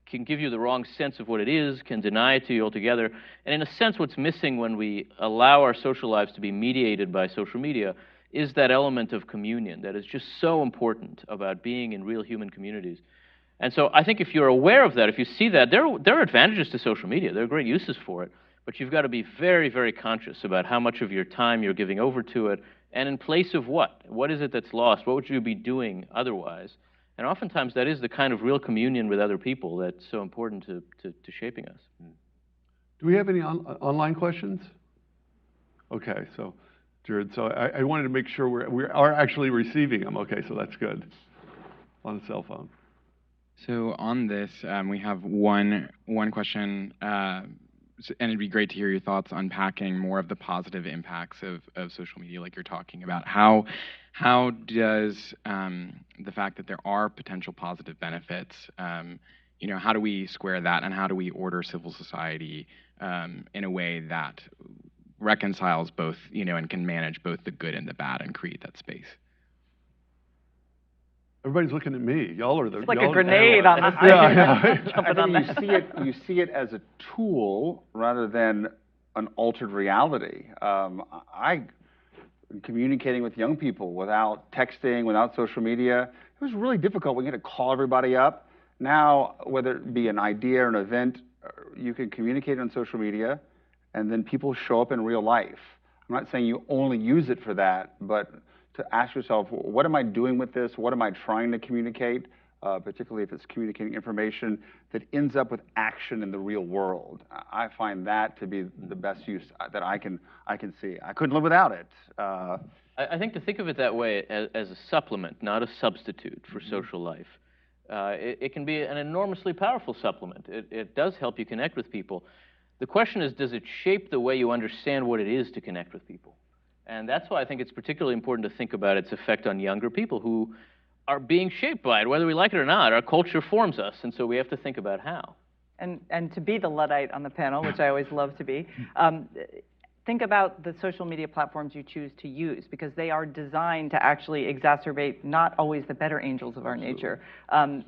E: Can give you the wrong sense of what it is, can deny it to you altogether. And in a sense, what's missing when we allow our social lives to be mediated by social media is that element of communion that is just so important about being in real human communities. And so I think if you're aware of that, if you see that, there are advantages to social media. There are great uses for it. But you've got to be very, very conscious about how much of your time you're giving over to it, and in place of what? What is it that's lost? What would you be doing otherwise? And oftentimes that is the kind of real communion with other people that's so important to shaping us.
D: Do we have any online questions? Okay, so, Jared, so I wanted to make sure we are actually receiving them. Okay, so that's good. On the cell phone.
H: So on this, we have one question, and it'd be great to hear your thoughts unpacking more of the positive impacts of social media, like you're talking about. How does the fact that there are potential positive benefits, how do we square that, and how do we order civil society in a way that reconciles both, and can manage both the good and the bad and create that space?
D: Everybody's looking at me. Y'all are the.
F: It's like a grenade on the stage.
G: I think you see it as a tool rather than an altered reality. I communicating with young people without texting, without social media, it was really difficult. We had to call everybody up. Now, whether it be an idea or an event, you can communicate on social media, and then people show up in real life. I'm not saying you only use it for that, but to ask yourself, what am I doing with this? What am I trying to communicate? Particularly if it's communicating information that ends up with action in the real world. I find that to be the best use that I can see. I couldn't live without it.
E: I think to think of it that way as a supplement, not a substitute for social life, it can be an enormously powerful supplement. It does help you connect with people. The question is, does it shape the way you understand what it is to connect with people? And that's why I think it's particularly important to think about its effect on younger people who are being shaped by it, whether we like it or not. Our culture forms us, and so we have to think about how.
F: And to be the Luddite on the panel, which I always love to be, think about the social media platforms you choose to use, because they are designed to actually exacerbate not always the better angels of our nature.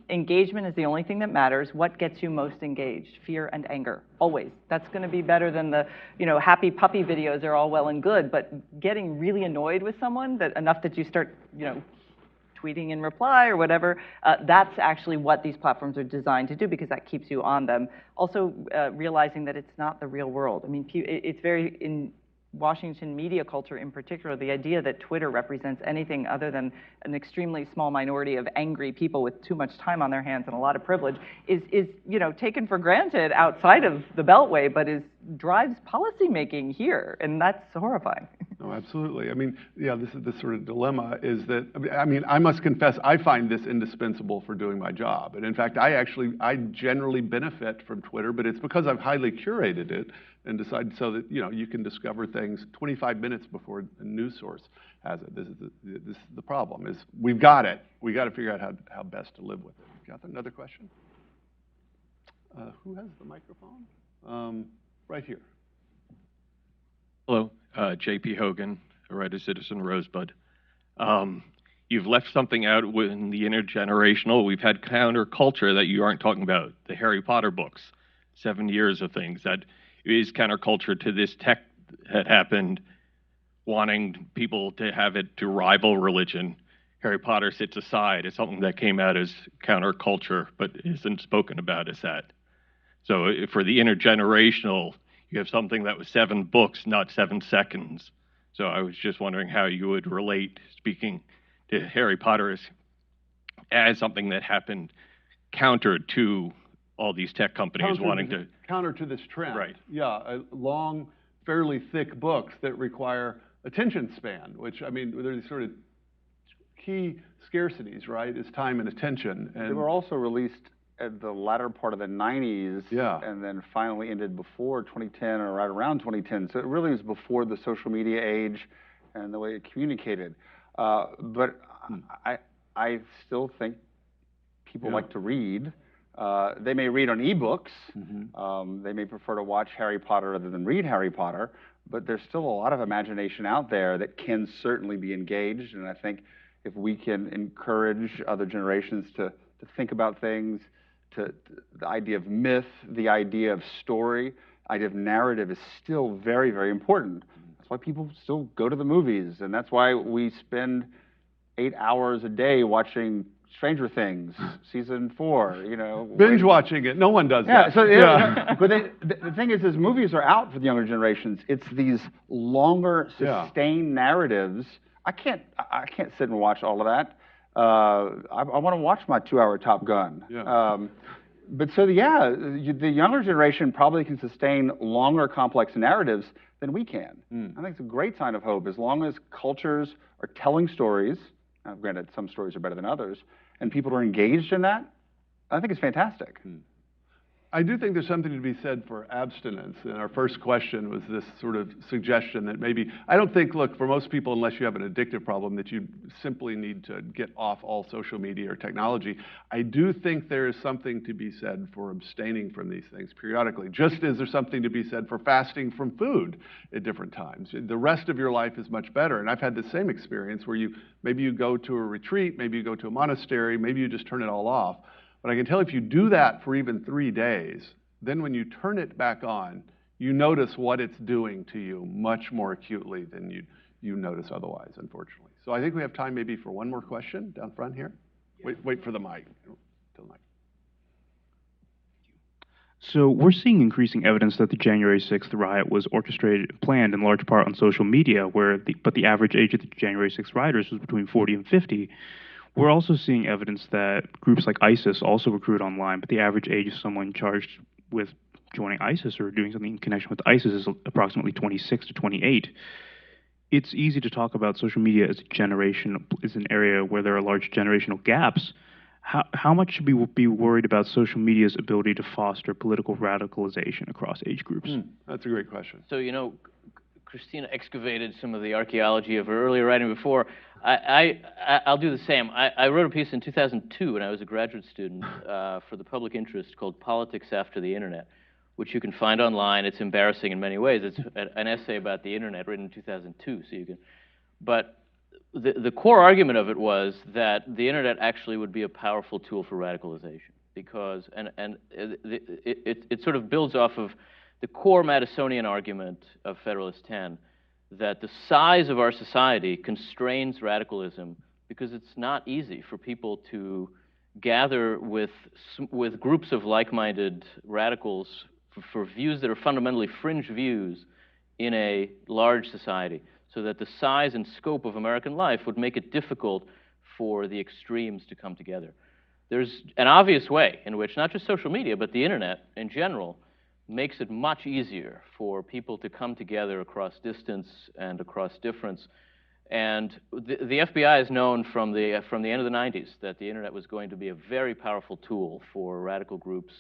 F: Engagement is the only thing that matters. What gets you most engaged? Fear and anger, always. That's going to be better than the, happy puppy videos are all well and good, but getting really annoyed with someone enough that you start, tweeting in reply or whatever, that's actually what these platforms are designed to do, because that keeps you on them. Also, realizing that it's not the real world. I mean, it's very, in Washington media culture in particular, the idea that Twitter represents anything other than an extremely small minority of angry people with too much time on their hands and a lot of privilege is taken for granted outside of the Beltway, but drives policymaking here, and that's horrifying.
D: No, absolutely. I mean, yeah, this is the sort of dilemma is that, I must confess, I find this indispensable for doing my job. And in fact, I generally benefit from Twitter, but it's because I've highly curated it and decided so that, you can discover things 25 minutes before a news source has it. This is the problem, is we've got it. We got to figure out how best to live with it. Got another question? Who has the microphone? Right here.
I: Hello, J.P. Hogan, a writer, citizen, Rosebud. You've left something out in the intergenerational. We've had counterculture that you aren't talking about, the Harry Potter books, 7 years of things. That is counterculture to this tech that happened, wanting people to have it to rival religion. Harry Potter sits aside as something that came out as counterculture, but isn't spoken about as that. So for the intergenerational, you have something that was 7 books, not 7 seconds. So I was just wondering how you would relate, speaking to Harry Potter as something that happened counter to all these tech companies wanting to
D: counter to this trend.
I: Right.
D: Yeah, long, fairly thick books that require attention span, which, I mean, they're these sort of key scarcities, right? Is time and attention. And
G: they were also released at the latter part of the 90s,
D: yeah,
G: and then finally ended before 2010 or right around 2010. So it really was before the social media age and the way it communicated. But I still think people like to read. They may read on ebooks. They may prefer to watch Harry Potter rather than read Harry Potter. But there's still a lot of imagination out there that can certainly be engaged. And I think if we can encourage other generations to think about things, the idea of myth, the idea of story, idea of narrative is still very, very important. That's why people still go to the movies, and that's why we spend 8 hours a day watching Stranger Things, season 4, you know.
D: Binge watching it. No one does that.
G: So, yeah. But the thing is movies are out for the younger generations. It's these longer, sustained narratives. I can't sit and watch all of that. I want to watch my 2-hour Top Gun. But so, the younger generation probably can sustain longer, complex narratives than we can. I think it's a great sign of hope, as long as cultures are telling stories. Now, granted, some stories are better than others, and people are engaged in that. I think it's fantastic.
D: I do think there's something to be said for abstinence. And our first question was this sort of suggestion that maybe, I don't think, look, for most people, unless you have an addictive problem, that you simply need to get off all social media or technology. I do think there is something to be said for abstaining from these things periodically, just as there's something to be said for fasting from food at different times. The rest of your life is much better. And I've had the same experience where maybe you go to a retreat, maybe you go to a monastery, maybe you just turn it all off. But I can tell if you do that for even 3 days, then when you turn it back on, you notice what it's doing to you much more acutely than you notice otherwise, unfortunately. So I think we have time maybe for one more question down front here. Wait for the mic.
J: So we're seeing increasing evidence that the January 6th riot was orchestrated and planned in large part on social media, but the average age of the January 6th rioters was between 40 and 50. We're also seeing evidence that groups like ISIS also recruit online, but the average age of someone charged with joining ISIS or doing something in connection with ISIS is approximately 26 to 28. It's easy to talk about social media as an area where there are large generational gaps. How much should we be worried about social media's ability to foster political radicalization across age groups?
D: That's a great question.
E: So, you know, Christina excavated some of the archaeology of her earlier writing before. I'll do the same. I wrote a piece in 2002 when I was a graduate student for the public interest called Politics After the Internet, which you can find online. It's embarrassing in many ways. It's an essay about the internet written in 2002, so you can. But the core argument of it was that the internet actually would be a powerful tool for radicalization because, it sort of builds off of the core Madisonian argument of Federalist 10, that the size of our society constrains radicalism because it's not easy for people to gather with groups of like-minded radicals for views that are fundamentally fringe views in a large society, so that the size and scope of American life would make it difficult for the extremes to come together. There's an obvious way in which not just social media, but the internet in general makes it much easier for people to come together across distance and across difference. And the FBI has known from the end of the 90s that the internet was going to be a very powerful tool for radical groups,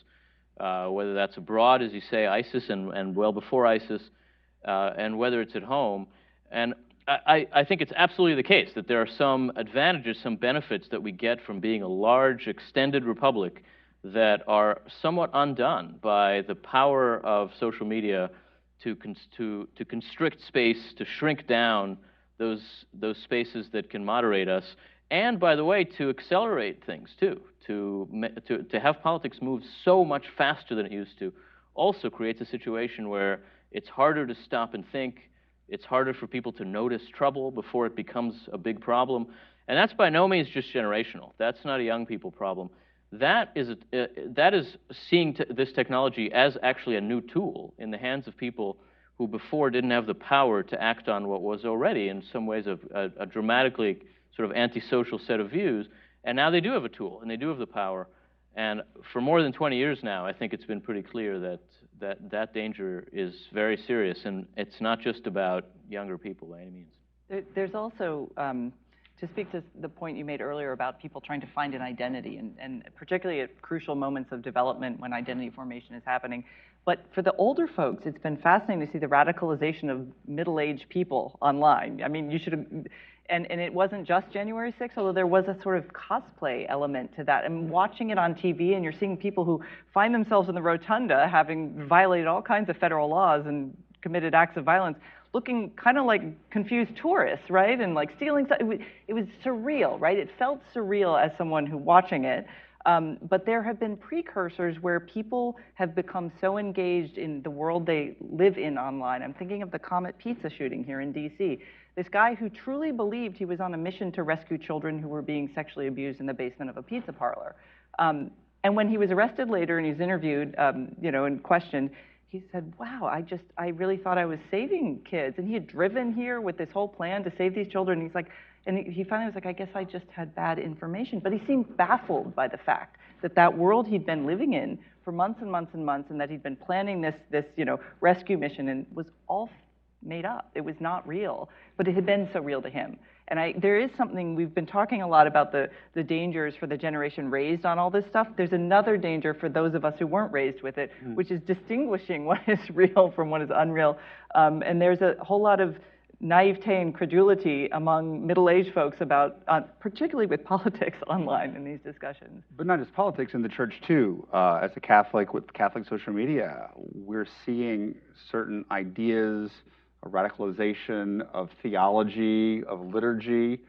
E: whether that's abroad, as you say, ISIS and well before ISIS, and whether it's at home. And I think it's absolutely the case that there are some advantages, some benefits that we get from being a large, extended republic that are somewhat undone by the power of social media to constrict space, to shrink down those spaces that can moderate us, and by the way, to accelerate things too. To have politics move so much faster than it used to also creates a situation where it's harder to stop and think. It's harder for people to notice trouble before it becomes a big problem. And that's by no means just generational. That's not a young people problem. That is seeing this technology as actually a new tool in the hands of people who before didn't have the power to act on what was already in some ways a dramatically sort of antisocial set of views. And now they do have a tool, and they do have the power. And for more than 20 years now, I think it's been pretty clear that danger is very serious, and it's not just about younger people by any means.
F: There's also, to speak to the point you made earlier about people trying to find an identity, and particularly at crucial moments of development when identity formation is happening. But for the older folks, it's been fascinating to see the radicalization of middle-aged people online. I mean, you should have, and it wasn't just January 6th, although there was a sort of cosplay element to that. And watching it on TV, and you're seeing people who find themselves in the rotunda having violated all kinds of federal laws and committed acts of violence, looking kind of like confused tourists, right? And like stealing stuff. It was surreal, right? It felt surreal as someone who watching it. But there have been precursors where people have become so engaged in the world they live in online. I'm thinking of the Comet Pizza shooting here in DC. This guy who truly believed he was on a mission to rescue children who were being sexually abused in the basement of a pizza parlor. And when he was arrested later and he was interviewed, and questioned, he said, wow, I really thought I was saving kids. And he had driven here with this whole plan to save these children. And he's like, and he finally was like, I guess I just had bad information. But he seemed baffled by the fact that that world he'd been living in for months and months and months, and that he'd been planning this rescue mission, and was all made up. It was not real, but it had been so real to him. And there is something, we've been talking a lot about the dangers for the generation raised on all this stuff. There's another danger for those of us who weren't raised with it, which is distinguishing what is real from what is unreal. And there's a whole lot of naivete and credulity among middle-aged folks about, particularly with politics online in these discussions.
G: But not just politics, in the church too. As a Catholic with Catholic social media, we're seeing certain ideas, a radicalization of theology, of liturgy,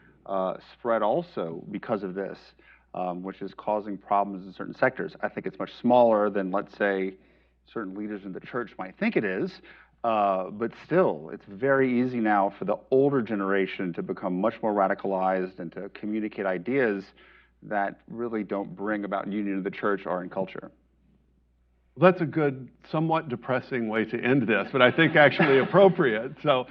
G: spread also because of this, which is causing problems in certain sectors. I think it's much smaller than, let's say, certain leaders in the church might think it is, but still, it's very easy now for the older generation to become much more radicalized and to communicate ideas that really don't bring about union in the church or in culture.
D: Well, that's a good, somewhat depressing way to end this, but I think actually appropriate. So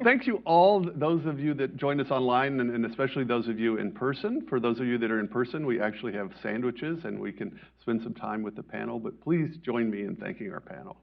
D: thank you all, those of you that joined us online, and especially those of you in person. For those of you that are in person, we actually have sandwiches, and we can spend some time with the panel, but please join me in thanking our panel.